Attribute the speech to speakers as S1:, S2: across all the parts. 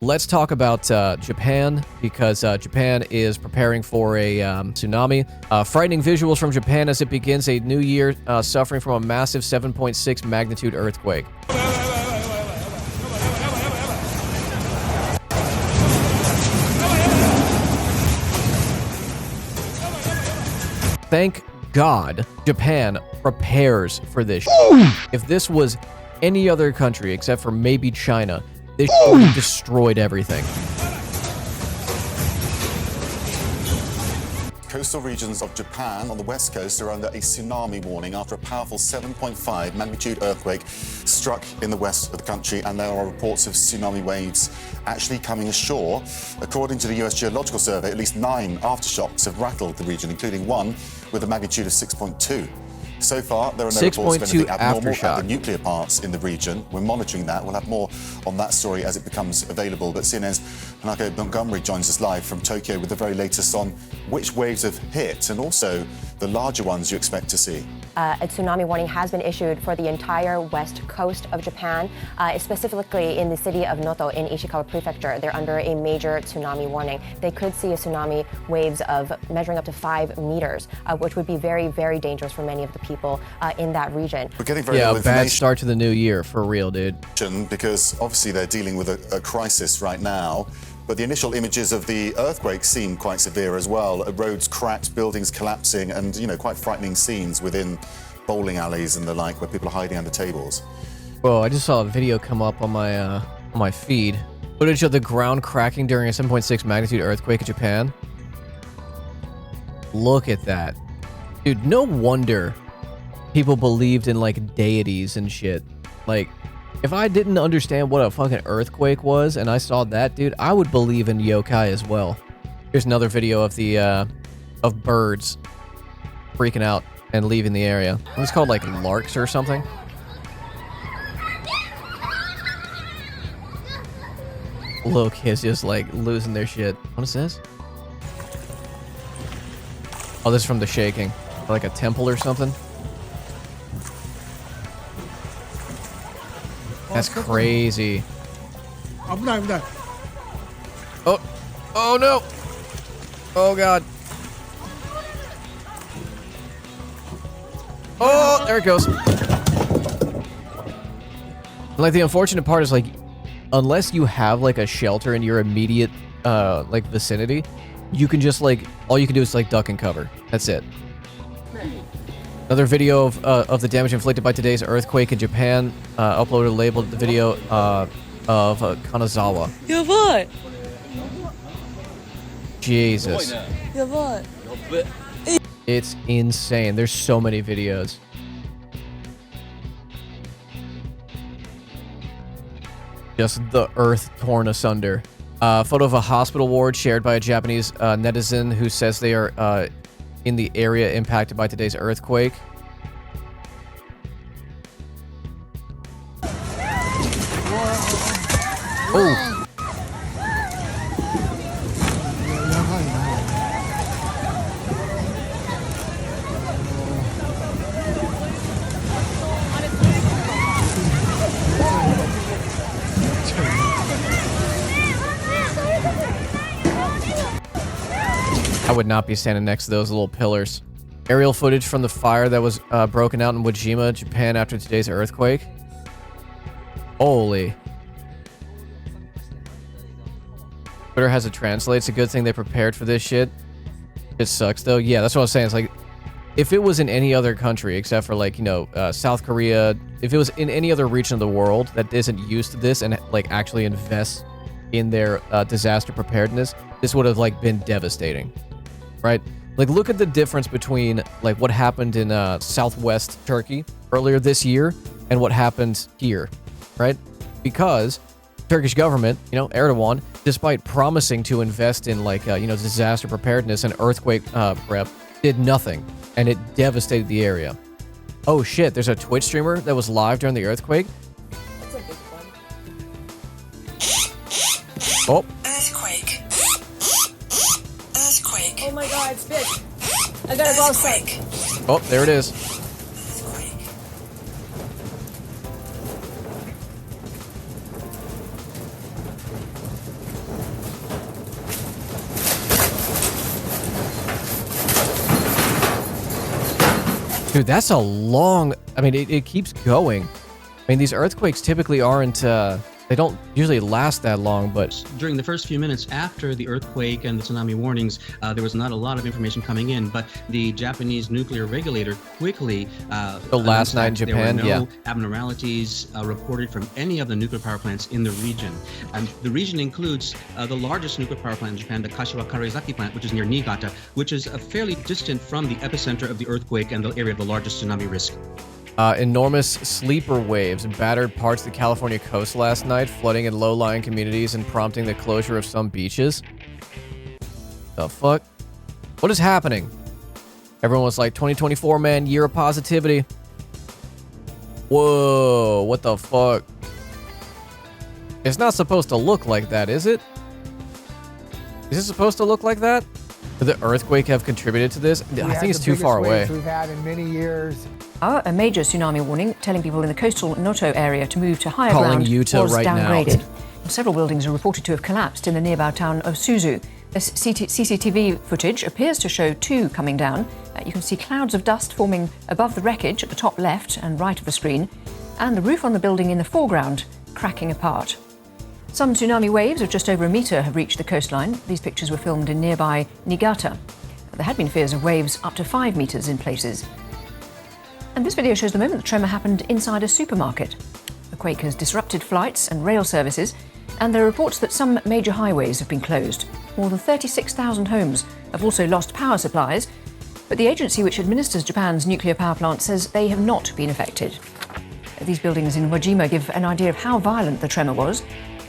S1: Let's talk about Japan, because Japan is preparing for a tsunami. Frightening visuals from Japan as it begins a new year suffering from a massive 7.6 magnitude earthquake. Thank God Japan prepares for this. If this was any other country except for maybe China, they would have destroyed everything.
S2: Coastal regions of Japan on the west coast are under a tsunami warning after a powerful 7.5 magnitude earthquake struck in the west of the country, and there are reports of tsunami waves actually coming ashore. According to the US Geological Survey, at least 9 aftershocks have rattled the region, including one with a magnitude of 6.2. So far, there are no reports of anything abnormal at the nuclear parts in the region. We're monitoring that. We'll have more on that story as it becomes available. But CNN's Hanako Montgomery joins us live from Tokyo with the very latest on which waves have hit and also the larger ones you expect to see.
S3: A tsunami warning has been issued for the entire west coast of Japan, specifically in the city of Noto in Ishikawa Prefecture. They're under a major tsunami warning. They could see a tsunami waves of measuring up to 5 meters, which would be very, very dangerous for many of the people in that region.
S2: We're getting very little information.
S1: Bad start to the new year, for real, dude.
S2: Because obviously they're dealing with a crisis right now. But the initial images of the earthquake seem quite severe as well. Roads cracked, buildings collapsing, and, you know, quite frightening scenes within bowling alleys and the like, where people are hiding under tables.
S1: Whoa, I just saw a video come up on my feed. Footage of the ground cracking during a 7.6 magnitude earthquake in Japan. Look at that. Dude, no wonder people believed in, like, deities and shit. Like, if I didn't understand what a fucking earthquake was and I saw that, dude, I would believe in yokai as well. Here's another video of the of birds freaking out and leaving the area. It's called like larks or something. Little kids just like losing their shit. What is this? Oh, this is from the shaking. Like a temple or something. That's crazy. Oh, oh no. Oh God. Oh, there it goes. Like, the unfortunate part is, like, unless you have like a shelter in your immediate like vicinity, you can just like, all you can do is like duck and cover. That's it. Another video of the damage inflicted by today's earthquake in Japan, uploaded labeled the video of Kanazawa. Jesus. It's insane. There's so many videos. Just the earth torn asunder. Photo of a hospital ward shared by a Japanese netizen who says they are in the area impacted by today's earthquake. Oh. I would not be standing next to those little pillars. Aerial footage from the fire that was broken out in Wajima, Japan after today's earthquake. Holy. Twitter has it translate. It's a good thing they prepared for this shit. It sucks though. Yeah, that's what I was saying. It's like, if it was in any other country except for like, you know, South Korea, if it was in any other region of the world that isn't used to this and like actually invests in their disaster preparedness, this would have like been devastating. Right? Like, look at the difference between like what happened in southwest Turkey earlier this year and what happened here, right? Because Turkish government, you know, Erdogan, despite promising to invest in like, you know, disaster preparedness and earthquake prep, did nothing, and it devastated the area. Oh shit, there's a Twitch streamer that was live during the earthquake.
S4: That's a big one.
S1: Oh.
S4: Earthquake. Earthquake.
S5: Oh my god, it's big. I gotta go outside.
S1: Oh, there it is.
S4: Earthquake.
S1: Dude, that's a long... I mean, it keeps going. I mean, these earthquakes typically aren't... they don't usually last that long, but...
S6: During the first few minutes after the earthquake and the tsunami warnings, there was not a lot of information coming in, but the Japanese nuclear regulator quickly...
S1: the last night in Japan,
S6: there were no abnormalities reported from any of the nuclear power plants in the region. The region includes the largest nuclear power plant in Japan, the Kashiwa Karezaki plant, which is near Niigata, which is fairly distant from the epicenter of the earthquake and the area of the largest tsunami risk.
S1: Enormous sleeper waves battered parts of the California coast last night, flooding in low-lying communities and prompting the closure of some beaches. The fuck? What is happening? Everyone was like, 2024, man, year of positivity. Whoa, what the fuck? It's not supposed to look like that, is it? Is it supposed to look like that? Could the earthquake have contributed to this? I think it's too far away.
S7: We've had in many years.
S8: A major tsunami warning telling people in the coastal Noto area to move to higher
S1: Calling
S8: ground
S1: Utah
S8: was
S1: right now.
S8: downgraded. Several buildings are reported to have collapsed in the nearby town of Suzu. The CCTV footage appears to show two coming down. You can see clouds of dust forming above the wreckage at the top left and right of the screen, and the roof on the building in the foreground cracking apart. Some tsunami waves of just over a metre have reached the coastline. These pictures were filmed in nearby Niigata. There had been fears of waves up to 5 metres in places. And this video shows the moment the tremor happened inside a supermarket. The quake has disrupted flights and rail services, and there are reports that some major highways have been closed. More than 36,000 homes have also lost power supplies, but the agency which administers Japan's nuclear power plant says they have not been affected. These buildings in Wajima give an idea of how violent the tremor was.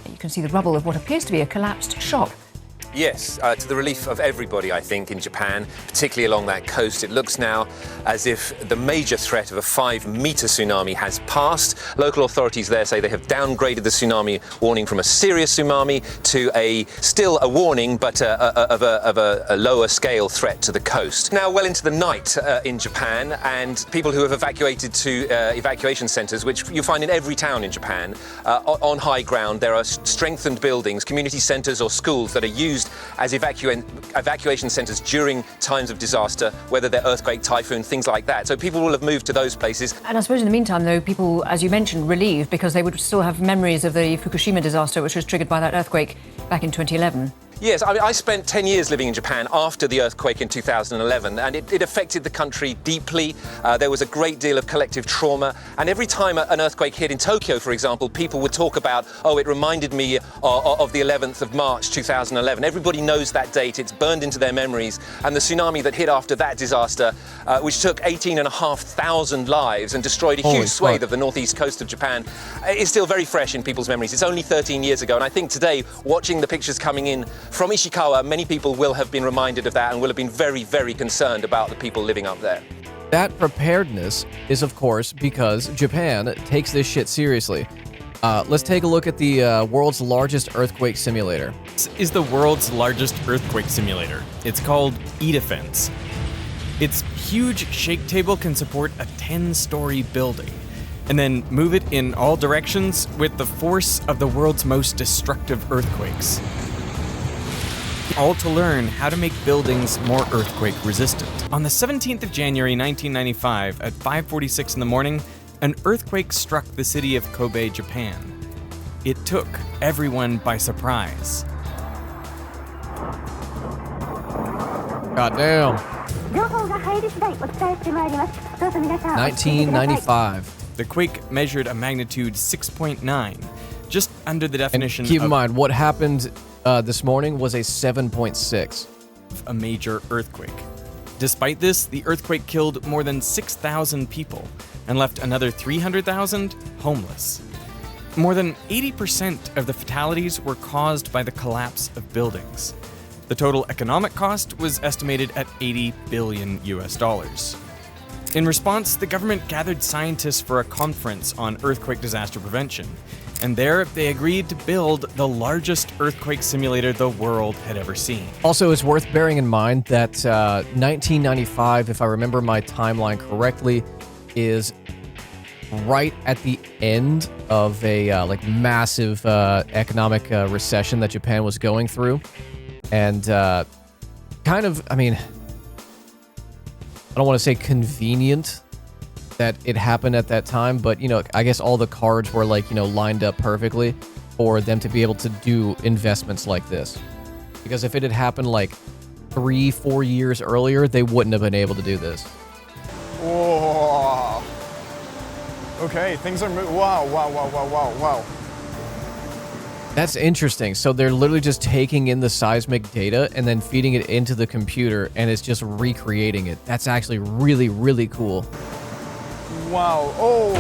S8: You can see the rubble of what appears to be a collapsed shop.
S9: Yes, to the relief of everybody, I think, in Japan, particularly along that coast. It looks now as if the major threat of a 5-metre tsunami has passed. Local authorities there say they have downgraded the tsunami warning from a serious tsunami to still a warning, but of a lower scale threat to the coast. Now, well into the night in Japan, and people who have evacuated to evacuation centres, which you find in every town in Japan, on high ground, there are strengthened buildings, community centres or schools that are used as evacuation centres during times of disaster, whether they're earthquake, typhoon, things like that. So people will have moved to those places.
S8: And I suppose in the meantime, though, people, as you mentioned, relieved because they would still have memories of the Fukushima disaster, which was triggered by that earthquake back in 2011.
S9: Yes, I mean, I spent 10 years living in Japan after the earthquake in 2011, and it affected the country deeply. There was a great deal of collective trauma, and every time an earthquake hit in Tokyo, for example, people would talk about, oh, it reminded me of the 11th of March 2011. Everybody knows that date, it's burned into their memories, and the tsunami that hit after that disaster, which took 18,500 lives and destroyed a huge swathe of the northeast coast of Japan, is still very fresh in people's memories. It's only 13 years ago, and I think today, watching the pictures coming in from Ishikawa, many people will have been reminded of that and will have been very, very concerned about the people living up there.
S1: That preparedness is, of course, because Japan takes this shit seriously. Let's take a look at the world's largest earthquake simulator.
S10: This is the world's largest earthquake simulator. It's called E-Defense. Its huge shake table can support a 10-story building, and then move it in all directions with the force of the world's most destructive earthquakes. All to learn how to make buildings more earthquake resistant. On the 17th of January 1995 at 5:46 in the morning, an earthquake struck the city of Kobe, Japan. It took everyone by surprise.
S1: Goddamn. 1995.
S10: The quake measured a magnitude 6.9, just under the definition
S1: Keep in
S10: of
S1: mind, what happened this morning was a 7.6.
S10: a major earthquake. Despite this, the earthquake killed more than 6,000 people and left another 300,000 homeless. More than 80% of the fatalities were caused by the collapse of buildings. The total economic cost was estimated at $80 billion. In response, the government gathered scientists for a conference on earthquake disaster prevention, and there they agreed to build the largest earthquake simulator the world had ever seen.
S1: Also, it's worth bearing in mind that 1995, if I remember my timeline correctly, is right at the end of a massive economic recession that Japan was going through. And I don't want to say convenient that it happened at that time, but, you know, I guess all the cards were, like, you know, lined up perfectly for them to be able to do investments like this. Because if it had happened, like, 3-4 years earlier, they wouldn't have been able to do this.
S7: Whoa. Okay, things are moving. Wow, wow, wow, wow, wow, wow.
S1: That's interesting. So they're literally just taking in the seismic data and then feeding it into the computer, and it's just recreating it. That's actually really, really cool.
S7: Wow. Oh.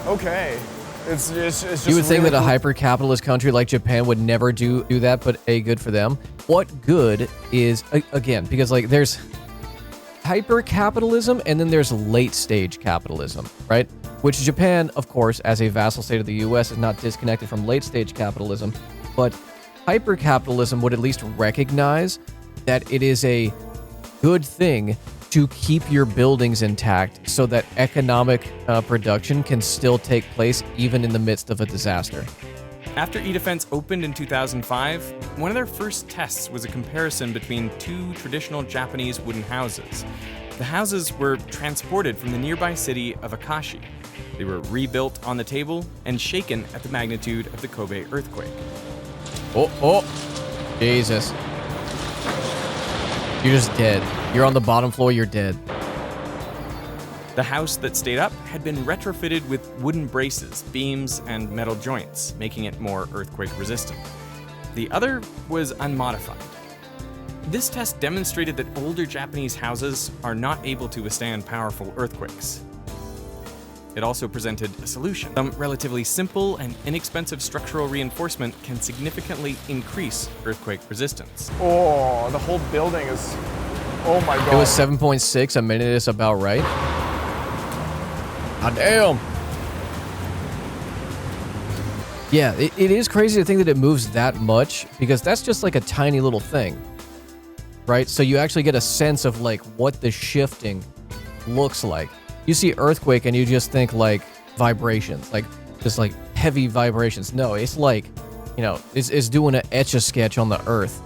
S7: Okay. It's just
S1: You would think
S7: really
S1: that a
S7: cool.
S1: hyper-capitalist country like Japan would never do that, but good for them. What good is, again, because, like, there's hyper-capitalism and then there's late-stage capitalism, right? Which Japan, of course, as a vassal state of the US, is not disconnected from late-stage capitalism, but hyper-capitalism would at least recognize that it is a good thing to keep your buildings intact so that economic production can still take place even in the midst of a disaster.
S10: After E-Defense opened in 2005, one of their first tests was a comparison between two traditional Japanese wooden houses. The houses were transported from the nearby city of Akashi. They were rebuilt on the table and shaken at the magnitude of the Kobe earthquake.
S1: Oh, Jesus. You're just dead. You're on the bottom floor, you're dead.
S10: The house that stayed up had been retrofitted with wooden braces, beams, and metal joints, making it more earthquake resistant. The other was unmodified. This test demonstrated that older Japanese houses are not able to withstand powerful earthquakes. It also presented a solution. Some relatively simple and inexpensive structural reinforcement can significantly increase earthquake resistance.
S7: Oh, the whole building is. Oh my god.
S1: It was 7.6 a minute is about right. Ah, damn. Yeah, it is crazy to think that it moves that much, because that's just like a tiny little thing, right? So you actually get a sense of like what the shifting looks like. You see earthquake and you just think like vibrations, like just like heavy vibrations. No, it's like, you know, it's doing an etch-a-sketch on the earth.